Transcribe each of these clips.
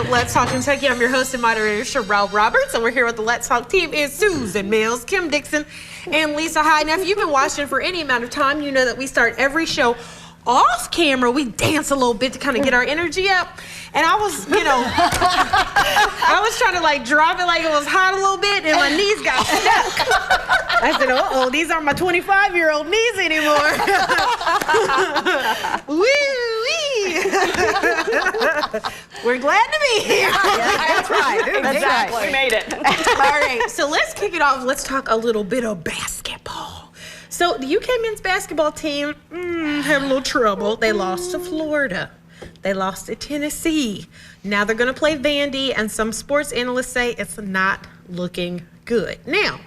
Let's Talk Kentucky. I'm your host and moderator, Sherelle Roberts, and we're here with the Let's Talk team is Susan Mills, Kim Dixon, and Lisa Hyde. Now, if you've been watching for any amount of time, you know that we start every show off camera. We dance a little bit to kind of get our energy up. And I was, I was trying to like drop it like it was hot a little bit, and my knees got stuck. I said, uh-oh, these aren't my 25-year-old knees anymore. Woo-wee. We're glad to be here. That's right. Exactly. We made it. All right, so let's kick it off. Let's talk a little bit of basketball. So the UK men's basketball team had a little trouble. They lost to Florida. They lost to Tennessee. Now they're going to play Vandy, and some sports analysts say it's not looking good. Now,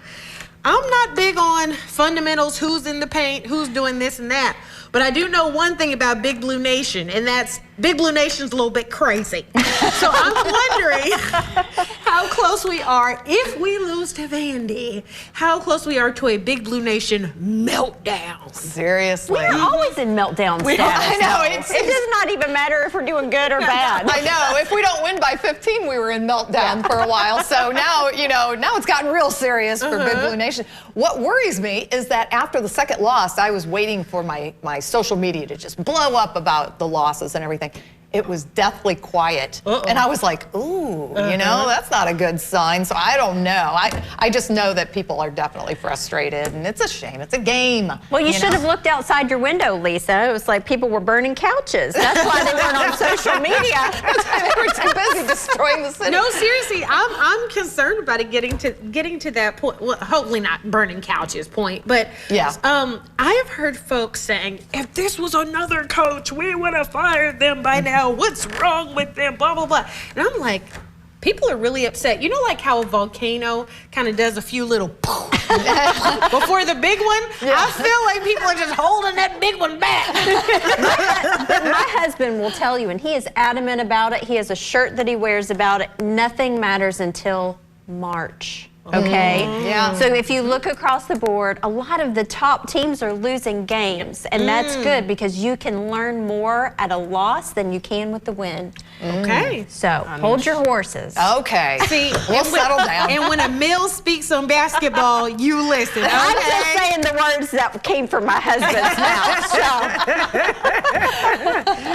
I'm not big on fundamentals, who's in the paint, who's doing this and that, but I do know one thing about Big Blue Nation, and that's Big Blue Nation's a little bit crazy. So I'm wondering how close we are, if we lose to Vandy, how close we are to a Big Blue Nation meltdown. Seriously. We're always in meltdown status. I know. It does not even matter if we're doing good or bad. I know. If we don't win by 15, we were in meltdown for a while. So now, now it's gotten real serious for Big Blue Nation. What worries me is that after the second loss, I was waiting for my social media to just blow up about the losses and everything. It was deathly quiet. And I was like, ooh, that's not a good sign. So I don't know. I just know that people are definitely frustrated, and it's a shame. It's a game. Well, you should have looked outside your window, Lisa. It was like people were burning couches. That's why they weren't on social media. That's why they were too busy destroying the city. No, seriously, I'm concerned about it getting to that point. Well, hopefully not burning couches point, but yeah. I have heard folks saying, if this was another coach, we would have fired them by now. What's wrong with them? Blah, blah, blah. And I'm like, people are really upset. You know, like how a volcano kind of does a few little before the big one? Yeah. I feel like people are just holding that big one back. But my husband will tell you, and he is adamant about it. He has a shirt that he wears about it. Nothing matters until March. Okay? Yeah. So if you look across the board, a lot of the top teams are losing games, and that's good because you can learn more at a loss than you can with the win. Okay. So hold your horses. Okay. See, we'll settle down. And when a Mill speaks on basketball, you listen. Okay? I'm just saying the words that came from my husband's mouth. So.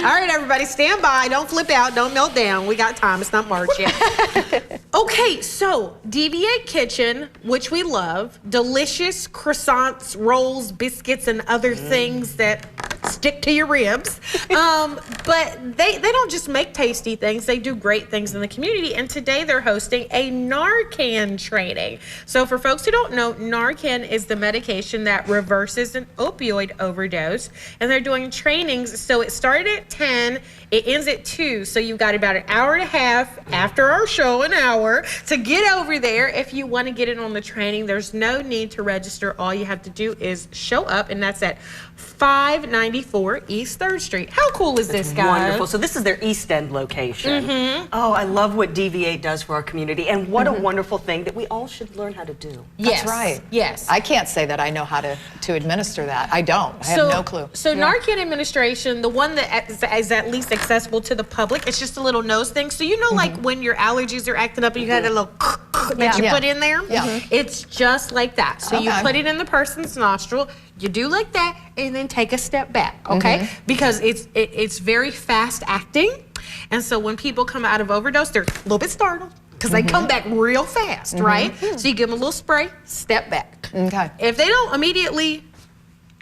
All right, everybody, stand by. Don't flip out. Don't melt down. We got time. It's not March yet. Okay, so DVA Kitchen, which we love, delicious croissants, rolls, biscuits, and other things that stick to your ribs. But they don't just make tasty things, they do great things in the community. And today they're hosting a Narcan training. So for folks who don't know, Narcan is the medication that reverses an opioid overdose. And they're doing trainings. So it started at 10, it ends at 2. So you've got about an hour and a half after our show, an hour, to get over there. If you want to get in on the training, there's no need to register. All you have to do is show up, and that's at 594 East 3rd Street. How cool is this, guys? Wonderful. So this is their East End location. Oh, I love what DVA does for our community, and what a wonderful thing that we all should learn how to do. Yes. That's right. Yes. I can't say that I know how to administer that. I don't. I have no clue. So Narcan administration, the one that is at least accessible to the public, it's just a little nose thing. So you know, like when your allergies are acting up and you got a little that you put in there? Yeah. It's just like that. So you put it in the person's nostril, you do like that, and then take a step back, okay? Because it's very fast acting. And so when people come out of overdose, they're a little bit startled because they come back real fast, right? So you give them a little spray, step back. Okay. If they don't immediately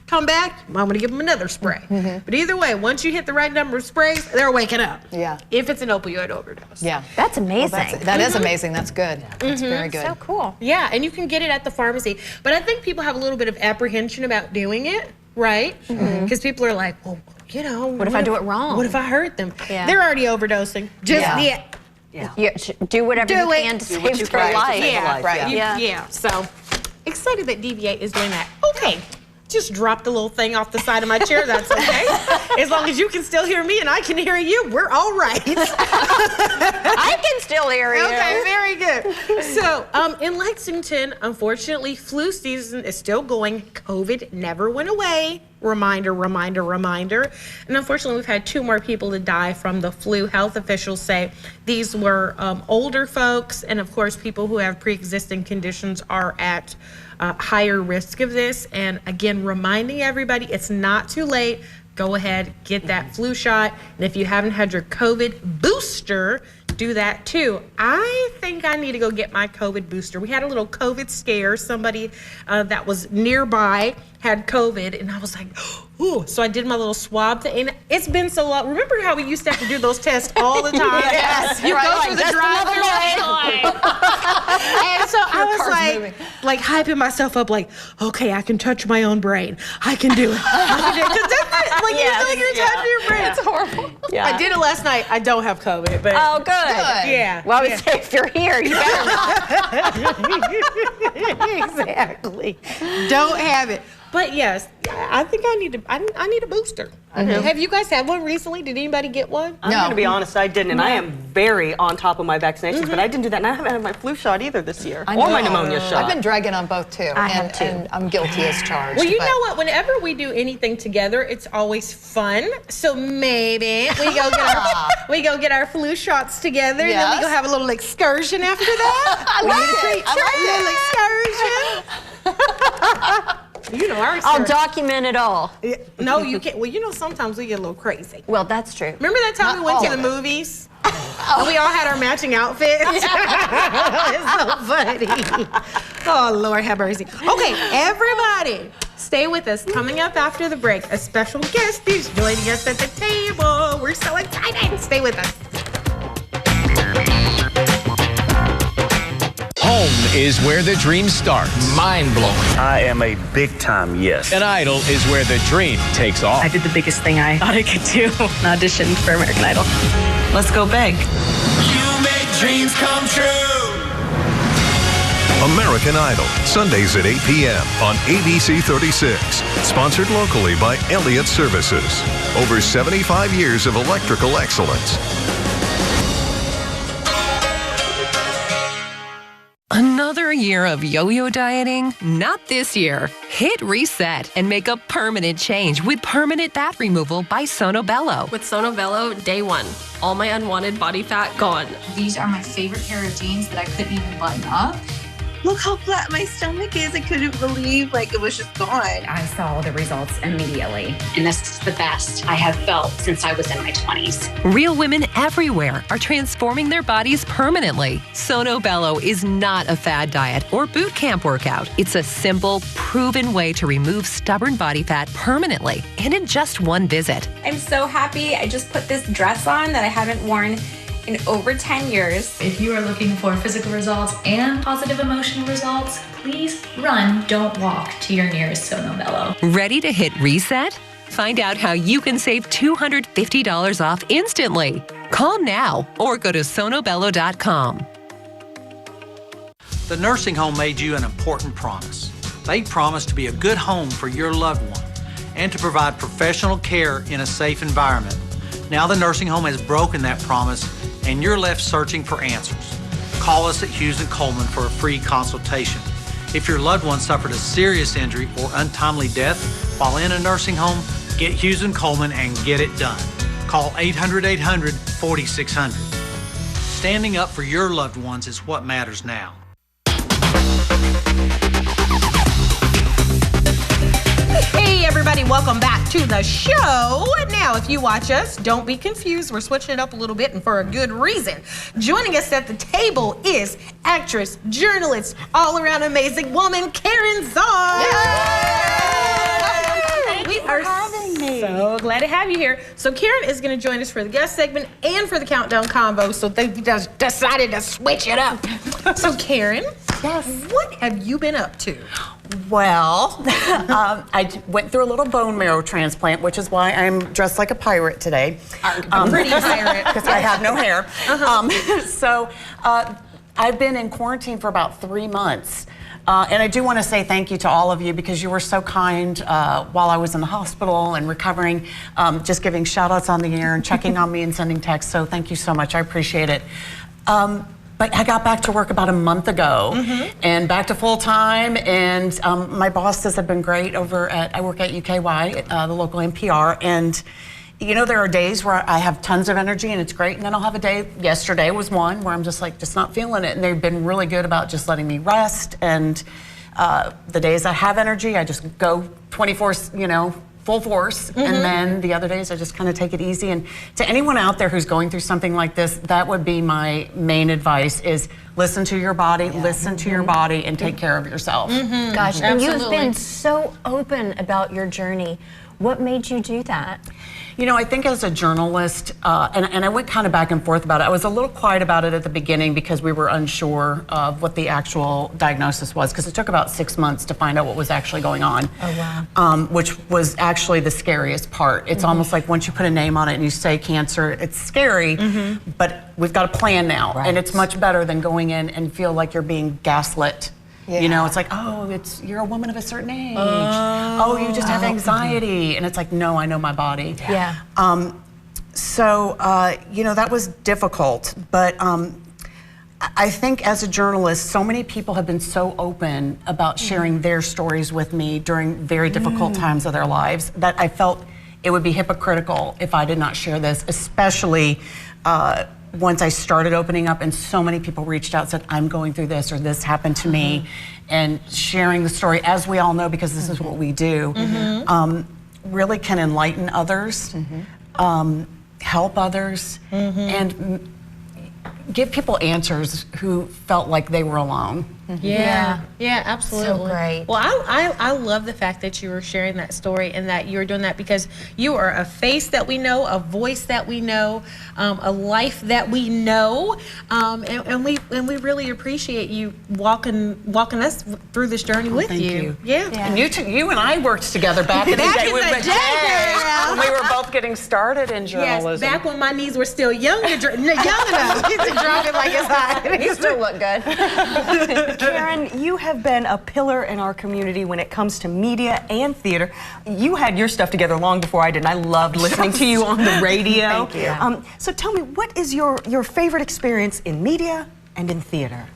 come back, I'm gonna give them another spray. But either way, once you hit the right number of sprays, they're waking up. Yeah. If it's an opioid overdose. Yeah. That's amazing. Well, that is amazing. That's good. That's very good. So cool. Yeah, and you can get it at the pharmacy. But I think people have a little bit of apprehension about doing it, right? Because people are like, well, what if I do it wrong? What if I hurt them? Yeah. They're already overdosing. Just Do whatever you can to Do save their life. Yeah, right. Yeah. So excited that DVA is doing that. Okay. Just dropped the little thing off the side of my chair. That's okay. As long as you can still hear me and I can hear you, we're all right. I can still hear you. Okay, very good. So, in Lexington, unfortunately, flu season is still going. COVID never went away. Reminder. And unfortunately, we've had 2 more people to die from the flu. Health officials say these were older folks, and of course, people who have pre-existing conditions are at higher risk of this. And again, reminding everybody, it's not too late. Go ahead, get that flu shot. And if you haven't had your COVID booster, do that too. I think I need to go get my COVID booster. We had a little COVID scare. Somebody that was nearby had COVID, and I was like, ooh. So I did my little swab thing. And it's been so long. Remember how we used to have to do those tests all the time? Yes, You right, go like, through the just another drive-thru. And so I was car's moving. like hyping myself up, like, okay, I can touch my own brain. I can do it. Because that's like, you feel like you're touching your brain. It's horrible. Yeah. I did it last night. I don't have COVID, but Oh, good. yeah. Well, I would say if you're here, you better not. Exactly. Don't have it. But yes, I think I need a booster. Have you guys had one recently? Did anybody get one? I'm going to be honest, I didn't, and I am very on top of my vaccinations, but I didn't do that, and I haven't had my flu shot either this year, I or my know. pneumonia shot. I've been dragging on both too. I have too. And I'm guilty as charged. Well, you but- know what? Whenever we do anything together, it's always fun. So maybe we go get our flu shots together, and then we Yes. go have a little excursion after that. I like it. I A little excursion. You know our I'll excursion. document it all. No, you can't. Well, you know sometimes we get a little crazy. Well, that's true. Remember that time Not we went to all the of it. movies? And we all had our matching outfits. It's so funny. Oh, Lord have mercy. Okay, everybody, stay with us. Coming up after the break, a special guest is joining us at the table. We're so excited. Stay with us. Home is where the dream starts. Mind-blowing. I am a big-time yes. An Idol is where the dream takes off. I did the biggest thing I thought I could do, an audition for American Idol. Let's go big. You make dreams come true. American Idol, Sundays at 8 p.m. on ABC 36. Sponsored locally by Elliott Services. Over 75 years of electrical excellence. Another year of yo-yo dieting? Not this year. Hit reset and make a permanent change with permanent fat removal by Sono Bello. With Sono Bello, day 1, all my unwanted body fat gone. These are my favorite pair of jeans that I couldn't even button up. Look how flat my stomach is. I couldn't believe it was just gone. I saw the results immediately. And this is the best I have felt since I was in my 20s. Real women everywhere are transforming their bodies permanently. Sono Bello is not a fad diet or boot camp workout. It's a simple, proven way to remove stubborn body fat permanently and in just one visit. I'm so happy. I just put this dress on that I haven't worn in over 10 years. If you are looking for physical results and positive emotional results, please run, don't walk to your nearest Sono Bello. Ready to hit reset? Find out how you can save $250 off instantly. Call now or go to sonobello.com. The nursing home made you an important promise. They promised to be a good home for your loved one and to provide professional care in a safe environment. Now the nursing home has broken that promise and you're left searching for answers. Call us at Hughes & Coleman for a free consultation. If your loved one suffered a serious injury or untimely death while in a nursing home, get Hughes & Coleman and get it done. Call 800-800-4600. Standing up for your loved ones is what matters now. Hey everybody, welcome back to the show. Now, if you watch us, don't be confused. We're switching it up a little bit and for a good reason. Joining us at the table is actress, journalist, all-around amazing woman, Karen Zahn. We are so glad to have you here. So Karen is going to join us for the guest segment and for the countdown convo. So they just decided to switch it up. So Karen, yes, what have you been up to? Well, I went through a little bone marrow transplant, which is why I'm dressed like a pirate today. A pretty pirate. Because I have no hair. So I've been in quarantine for about 3 months. And I do want to say thank you to all of you because you were so kind while I was in the hospital and recovering, just giving shout outs on the air and checking on me and sending texts. So thank you so much. I appreciate it. But I got back to work about a month ago, and back to full time. And my bosses have been great over at, I work at UKY, the local NPR, and you know, there are days where I have tons of energy and it's great, and then I'll have a day, yesterday was one, where I'm just like, just not feeling it. And they've been really good about just letting me rest. And the days I have energy, I just go 24, you know, full force. And then the other days I just kind of take it easy. And to anyone out there who's going through something like this, that would be my main advice is listen to your body, listen to your body, and take care of yourself. Gosh, and you've been so open about your journey. What made you do that? You know, I think as a journalist, and I went kind of back and forth about it. I was a little quiet about it at the beginning because we were unsure of what the actual diagnosis was, because it took about 6 months to find out what was actually going on. Oh, wow. Which was actually the scariest part. It's almost like once you put a name on it and you say cancer, it's scary, but we've got a plan now. And it's much better than going in and feel like you're being gaslit. You know, it's like, oh, you're a woman of a certain age. Oh, you just have anxiety. And it's like, no, I know my body. So, you know, that was difficult. But I think as a journalist, so many people have been so open about sharing their stories with me during very difficult times of their lives that I felt it would be hypocritical if I did not share this, especially once I started opening up and so many people reached out and said, I'm going through this or this happened to me, and sharing the story, as we all know, because this is what we do, really can enlighten others, help others, and give people answers who felt like they were alone. Yeah, absolutely. So great. Well, I love the fact that you were sharing that story and that you're doing that, because you are a face that we know, a voice that we know, a life that we know, and we really appreciate you walking us through this journey with you. Yeah. And you and I worked together back in the day. When we were both getting started in journalism. Yes, back when my knees were still young enough to drop it like it's hot. You still look good. Karen, you have been a pillar in our community when it comes to media and theater. You had your stuff together long before I did, and I loved listening to you on the radio. Thank you. So tell me, what is your favorite experience in media and in theater?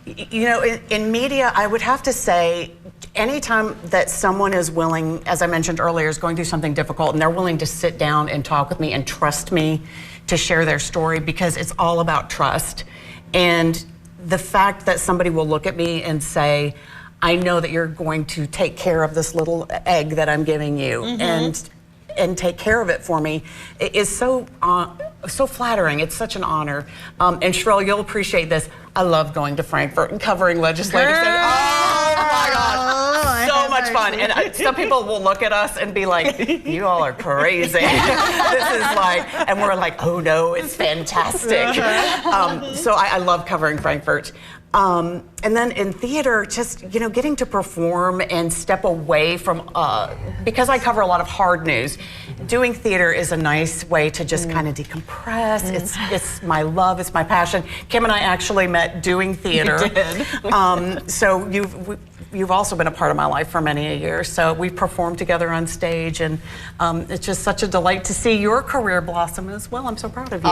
You know, in media, I would have to say, anytime that someone is willing, as I mentioned earlier, is going through something difficult, and they're willing to sit down and talk with me and trust me to share their story, because it's all about trust. And the fact that somebody will look at me and say, I know that you're going to take care of this little egg that I'm giving you, and take care of it for me, is so flattering. It's such an honor. And Sherelle, you'll appreciate this. I love going to Frankfurt and covering legislative things. Oh my God, so much fun. And some people will look at us and be like, you all are crazy. This is like, and we're like, oh no, it's fantastic. So I love covering Frankfurt. And then in theater, just, you know, getting to perform and step away from, because I cover a lot of hard news, doing theater is a nice way to just kind of decompress. It's my love, it's my passion. Kim and I actually met doing theater. We did. So you've also been a part of my life for many a year. So we've performed together on stage, and it's just such a delight to see your career blossom as well. I'm so proud of you.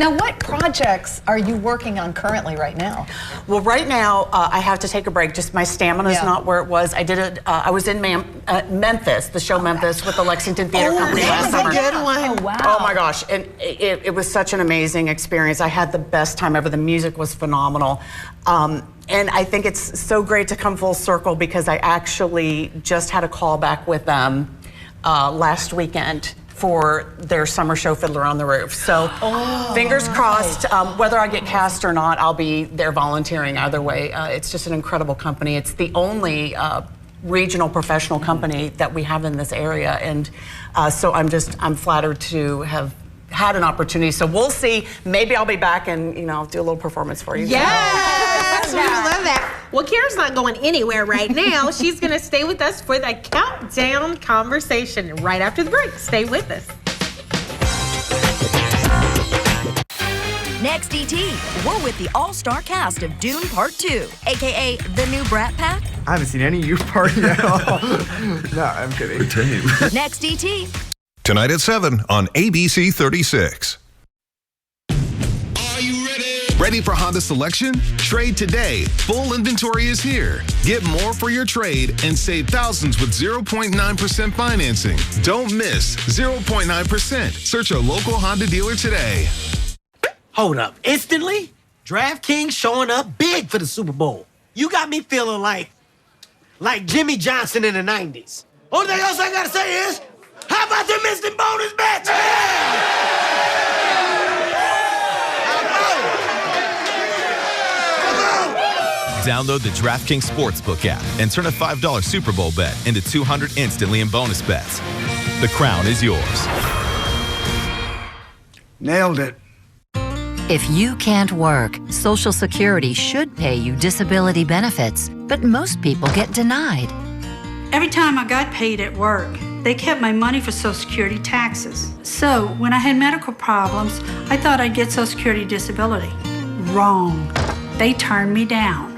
Now, what projects are you working on currently right now? Well, right now, I have to take a break. Just my stamina is not where it was. I did it. I was in Memphis, the show Memphis, with the Lexington Theater Company last summer. That was a good one. Oh, wow. Oh my gosh, and it was such an amazing experience. I had the best time ever. The music was phenomenal. And I think it's so great to come full circle, because I actually just had a call back with them last weekend for their summer show, Fiddler on the Roof. So fingers crossed, whether I get cast or not, I'll be there volunteering either way. It's just an incredible company. It's the only regional professional company that we have in this area. And so I'm flattered to have had an opportunity. So we'll see. Maybe I'll be back and, you know, do a little performance for you. Yes, we love that. Well, Kara's not going anywhere right now. She's going to stay with us for the countdown conversation right after the break. Stay with us. Next, ET, we're with the all-star cast of Dune Part 2, a.k.a. the new Brat Pack. I haven't seen any of you party at all. No, I'm kidding. Next, ET. Tonight at 7 on ABC 36. Ready for Honda selection? Trade today. Full inventory is here. Get more for your trade and save thousands with 0.9% financing. Don't miss 0.9%. Search a local Honda dealer today. Hold up. Instantly? DraftKings showing up big for the Super Bowl. You got me feeling like Jimmy Johnson in the 90s. Only thing else I gotta say is, how about them instant bonus bets? Download the DraftKings Sportsbook app and turn a $5 Super Bowl bet into $200 instantly in bonus bets. The crown is yours. Nailed it. If you can't work, Social Security should pay you disability benefits, but most people get denied. Every time I got paid at work, they kept my money for Social Security taxes. So when I had medical problems, I thought I'd get Social Security disability. Wrong. They turned me down.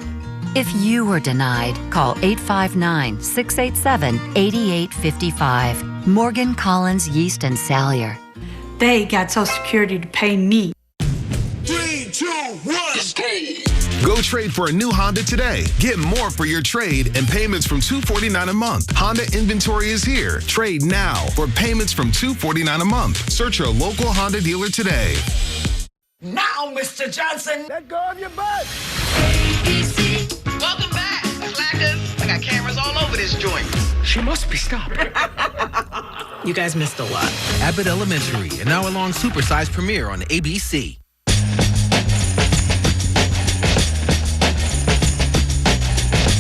If you were denied, call 859-687-8855. Morgan, Collins, Yeast, and Salyer. They got Social Security to pay me. 3, 2, 1, stay. Go trade for a new Honda today. Get more for your trade and payments from $249 a month. Honda inventory is here. Trade now for payments from $249 a month. Search your local Honda dealer today. Now, Mr. Johnson. Let go of your butt. ABC. Welcome back, slackers. I got cameras all over this joint. She must be stopped. You guys missed a lot. Abbott Elementary, an hour-long supersized premiere on ABC.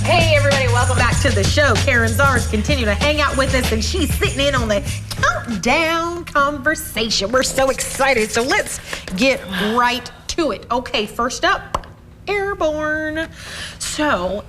Hey everybody, welcome back to the show. Karen Czars continue to hang out with us, and she's sitting in on the countdown conversation. We're so excited, so let's get right to it. Okay, first up, airborne. So,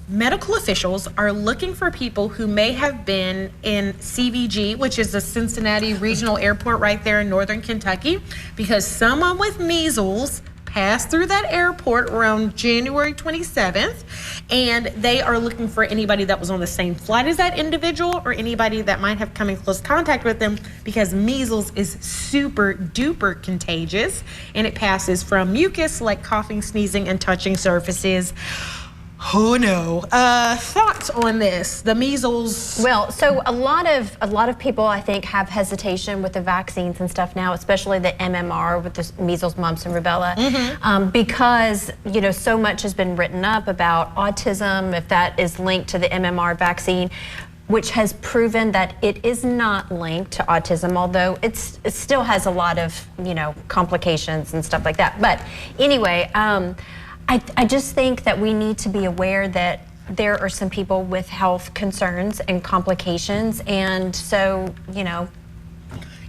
medical officials are looking for people who may have been in CVG, which is the Cincinnati Regional Airport right there in northern Kentucky, because someone with measles passed through that airport around January 27th, and they are looking for anybody that was on the same flight as that individual or anybody that might have come in close contact with them, because measles is super duper contagious, and it passes from mucus like coughing, sneezing, and touching surfaces. Oh no. Thoughts on this? The measles. Well, so a lot of people, I think, have hesitation with the vaccines and stuff now, especially the MMR with the measles, mumps, and rubella, because so much has been written up about autism, if that is linked to the MMR vaccine, which has proven that it is not linked to autism, although it still has a lot of complications and stuff like that. But anyway. I just think that we need to be aware that there are some people with health concerns and complications, and so,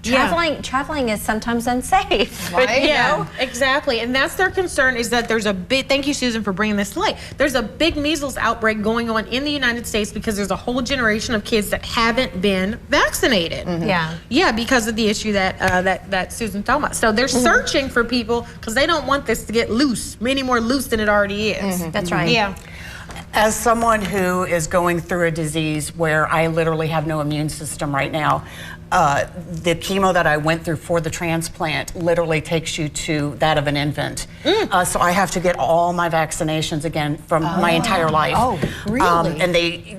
traveling is sometimes unsafe. Right? Exactly. And that's their concern, is that there's a big, thank you, Susan, for bringing this to light. There's a big measles outbreak going on in the United States because there's a whole generation of kids that haven't been vaccinated. Yeah, because of the issue that Susan's talking about. So they're searching for people because they don't want this to get loose, many more loose than it already is. That's right. Yeah. As someone who is going through a disease where I literally have no immune system right now, the chemo that I went through for the transplant literally takes you to that of an infant. So I have to get all my vaccinations again from my entire life. Oh, really? And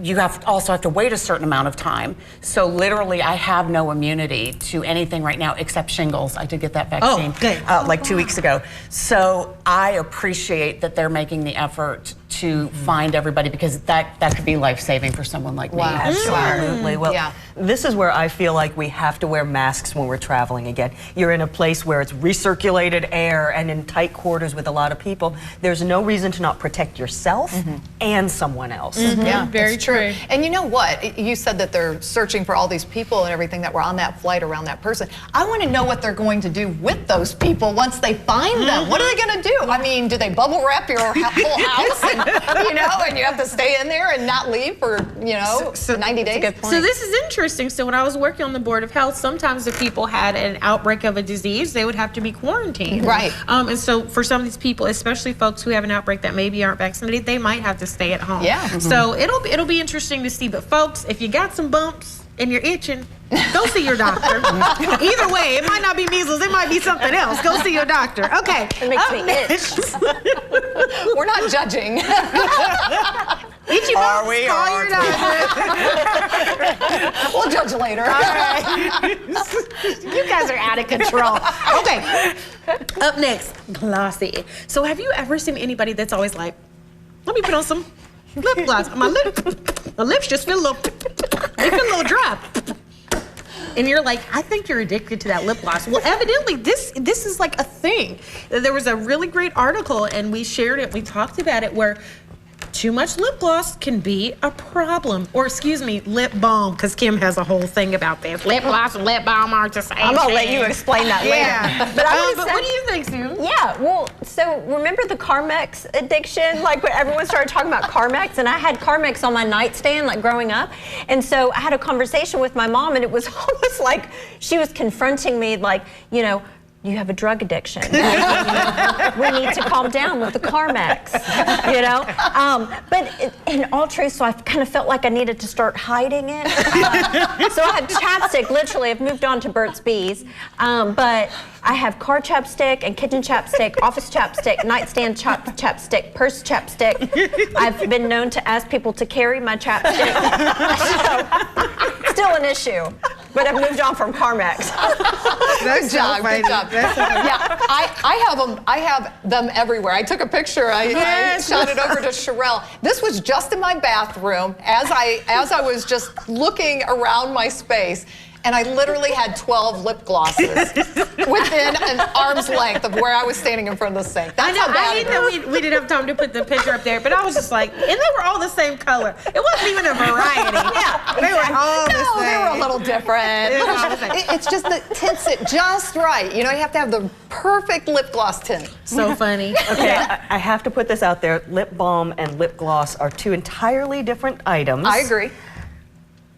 you also have to wait a certain amount of time. So literally I have no immunity to anything right now except shingles. I did get that vaccine like 2 weeks ago. So I appreciate that they're making the effort to find everybody, because that could be life-saving for someone like me. Absolutely. Well, this is where I feel like we have to wear masks when we're traveling again. You're in a place where it's recirculated air and in tight quarters with a lot of people. There's no reason to not protect yourself and someone else. Yeah, very true. And you know what? You said that they're searching for all these people and everything that were on that flight around that person. I want to know what they're going to do with those people once they find them. What are they going to do? I mean, do they bubble wrap your whole house and you have to stay in there and not leave for 90 days? So this is interesting. So when I was working on the Board of Health, sometimes if people had an outbreak of a disease, they would have to be quarantined. Right. And so for some of these people, especially folks who have an outbreak that maybe aren't vaccinated, they might have to stay at home. Yeah. So it'll be interesting to see. But folks, if you got some bumps and you're itching, Go see your doctor. Either way, it might not be measles. It might be something else. Go see your doctor. Okay. It makes me itch. We're not judging. Itchy Are bumps, we? call your doctor. We'll judge later. All right. You guys are out of control. Okay. Up next, glossy. So have you ever seen anybody that's always like, let me put on some lip gloss. My lips just feel a little, they feel a little dry. And you're like, I think you're addicted to that lip gloss. Well, evidently, this is like a thing. There was a really great article, and we shared it. We talked about it, where too much lip gloss can be a problem. Or, excuse me, lip balm, because Kim has a whole thing about this. Lip gloss and lip balm aren't the same. I'm going to let you explain that later. Yeah. But, but what do you think, Sue? Yeah, well, so remember the Carmex addiction? Like when everyone started talking about Carmex, and I had Carmex on my nightstand, like growing up. And so I had a conversation with my mom, and it was almost like she was confronting me, like, you know, you have a drug addiction. We need to calm down with the Carmex, you know? But in all truth, so I kind of felt like I needed to start hiding it. So I have chapstick, literally. I've moved on to Burt's Bees. But I have car chapstick and kitchen chapstick, office chapstick, nightstand chapstick, purse chapstick. I've been known to ask people to carry my chapstick. So, still an issue. But I've moved on from Carmex. Good job. Good job. Yeah, I have them everywhere. I took a picture. I shot it over to Sherelle. This was just in my bathroom as I was just looking around my space. And I literally had 12 lip glosses within an arm's length of where I was standing in front of the sink. That's how bad it is. I hate that we didn't have time to put the picture up there, but I was just like, and they were all the same color. It wasn't even a variety. Yeah, they were all the same. They were a little different. It's just that tints it just right. You know, you have to have the perfect lip gloss tint. So funny. Okay, I have to put this out there. Lip balm and lip gloss are two entirely different items. I agree.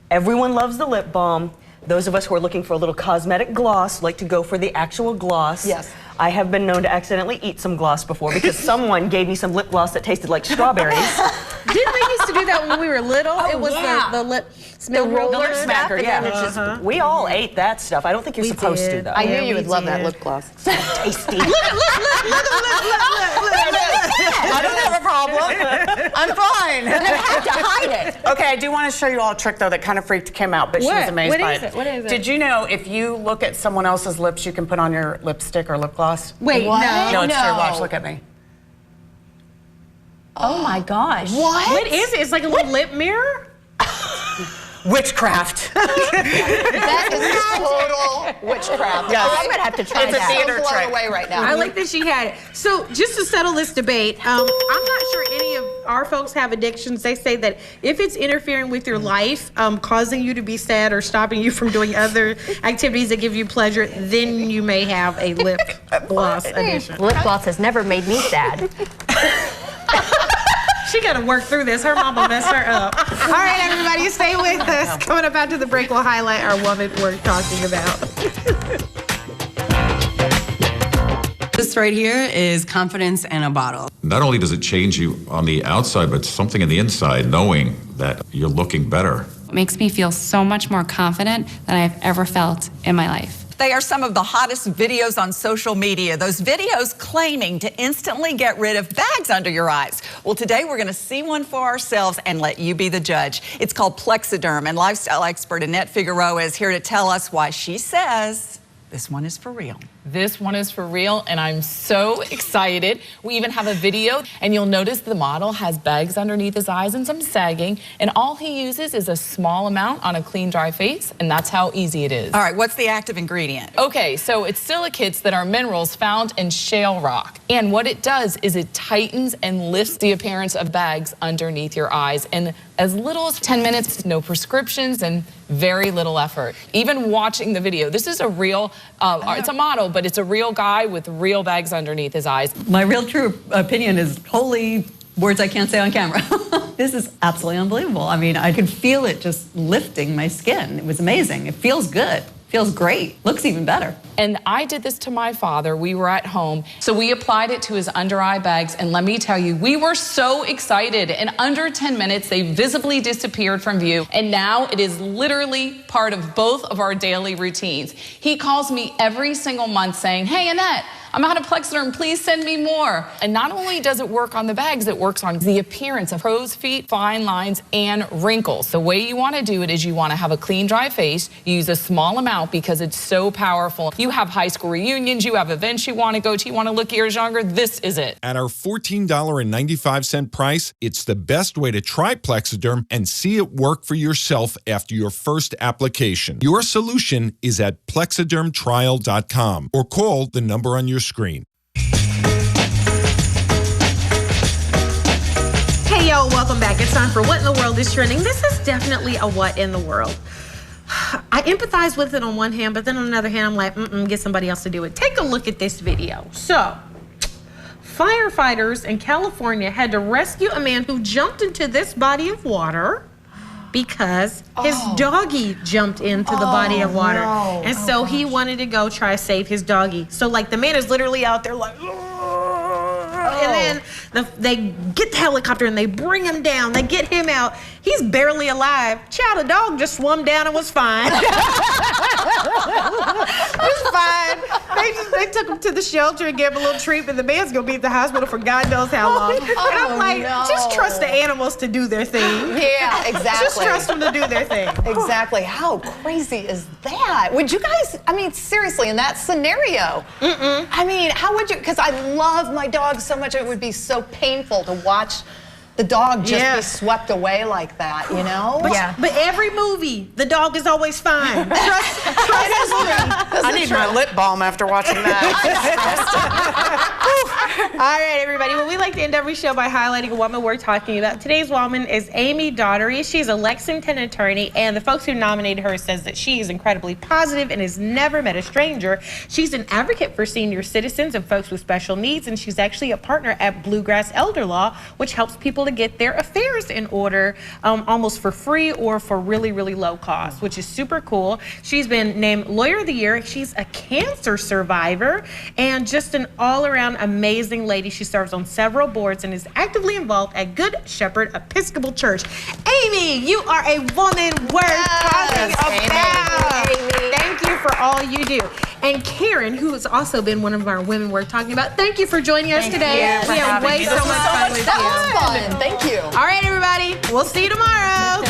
Everyone loves the lip balm. Those of us who are looking for a little cosmetic gloss like to go for the actual gloss. Yes. I have been known to accidentally eat some gloss before because someone gave me some lip gloss that tasted like strawberries. Didn't we used to do that when we were little? Oh, it was yeah. the lip smell roller smacker, yeah. We all ate that stuff. I don't think you're supposed to, though. I knew you would love that lip gloss. So tasty. Look. I don't have a problem. I'm fine. You have to hide it. Okay, I do want to show you all a trick, though, that kind of freaked Kim out, but she was amazed by it. What is it? Did you know if you look at someone else's lips, you can put on your lipstick or lip gloss? Wait, what? No, it's true. Watch, look at me. Oh my gosh. What is it? It's like a little lip mirror? Witchcraft. That is total witchcraft. Yes. Oh, I'm going to have to try It's a that. theater I'm blown trick. away right now. I like that she had it. So just to settle this debate, I'm not sure any of our folks have addictions. They say that if it's interfering with your life, causing you to be sad or stopping you from doing other activities that give you pleasure, then you may have a lip gloss addiction. Lip gloss has never made me sad. She got to work through this. Her mama messed her up. All right, everybody, stay with us. Coming up after the break, we'll highlight our woman we're talking about. This right here is confidence in a bottle. Not only does it change you on the outside, but something in the inside, knowing that you're looking better. It makes me feel so much more confident than I've ever felt in my life. They are some of the hottest videos on social media. Those videos claiming to instantly get rid of bags under your eyes. Well, today we're going to see one for ourselves and let you be the judge. It's called Plexiderm, and lifestyle expert Annette Figueroa is here to tell us why she says this one is for real. This one is for real, and I'm so excited. We even have a video, and you'll notice the model has bags underneath his eyes and some sagging, and all he uses is a small amount on a clean, dry face, and that's how easy it is. All right, what's the active ingredient? Okay, so it's silicates that are minerals found in shale rock, and what it does is it tightens and lifts the appearance of bags underneath your eyes in as little as 10 minutes, no prescriptions, and very little effort. Even watching the video, this is a real, it's a model, but it's a real guy with real bags underneath his eyes. My real true opinion is wholly words I can't say on camera. This is absolutely unbelievable. I mean, I could feel it just lifting my skin. It was amazing. It feels good. Feels great. Looks even better. And I did this to my father. We were at home. So we applied it to his under eye bags. And let me tell you, we were so excited. In under 10 minutes, they visibly disappeared from view. And now it is literally part of both of our daily routines. He calls me every single month saying, hey, Annette, I'm out of Plexiderm, please send me more. And not only does it work on the bags, it works on the appearance of crow's feet, fine lines, and wrinkles. The way you want to do it is you want to have a clean, dry face. You use a small amount because it's so powerful. You have high school reunions, you have events you want to go to, you want to look years younger, this is it. At our $14.95 price, it's the best way to try Plexiderm and see it work for yourself after your first application. Your solution is at plexidermtrial.com or call the number on your screen. Hey, yo, welcome back. It's time for What in the World is Trending. This is definitely a what in the world. I empathize with it on one hand, but then on the other hand, I'm like, get somebody else to do it. Take a look at this video. So, firefighters in California had to rescue a man who jumped into this body of water because his doggy jumped into the body of water. No. And so he wanted to go try to save his doggy. So like the man is literally out there like, and then they get the helicopter and they bring him down. They get him out. He's barely alive. Child, the dog just swum down and was fine. It was fine. They took him to the shelter and gave him a little treatment. The man's gonna be at the hospital for God knows how long. And I'm like, just trust the animals to do their thing. Yeah, exactly. Just trust them to do their thing. Exactly. How crazy is that? Would you guys, I mean, seriously, in that scenario, I mean, how would you, because I love my dog so much, it would be so painful to watch the dog just be swept away like that, you know? But every movie, the dog is always fine. Trust I need my lip balm after watching that. All right, everybody. Well, we like to end every show by highlighting a woman we're talking about. Today's woman is Amy Daugherty. She's a Lexington attorney, and the folks who nominated her says that she is incredibly positive and has never met a stranger. She's an advocate for senior citizens and folks with special needs, and she's actually a partner at Bluegrass Elder Law, which helps people to get their affairs in order almost for free or for really, really low cost, which is super cool. She's been named Lawyer of the Year. She's a cancer survivor and just an all-around amazing lady. She serves on several boards and is actively involved at Good Shepherd Episcopal Church. Amy, you are a woman worth talking about. Amy. Thank you for all you do. And Karen, who has also been one of our women we're talking about, thank you for joining us today. We had way so much fun with you. That was fun. Thank you. All right, everybody. We'll see you tomorrow.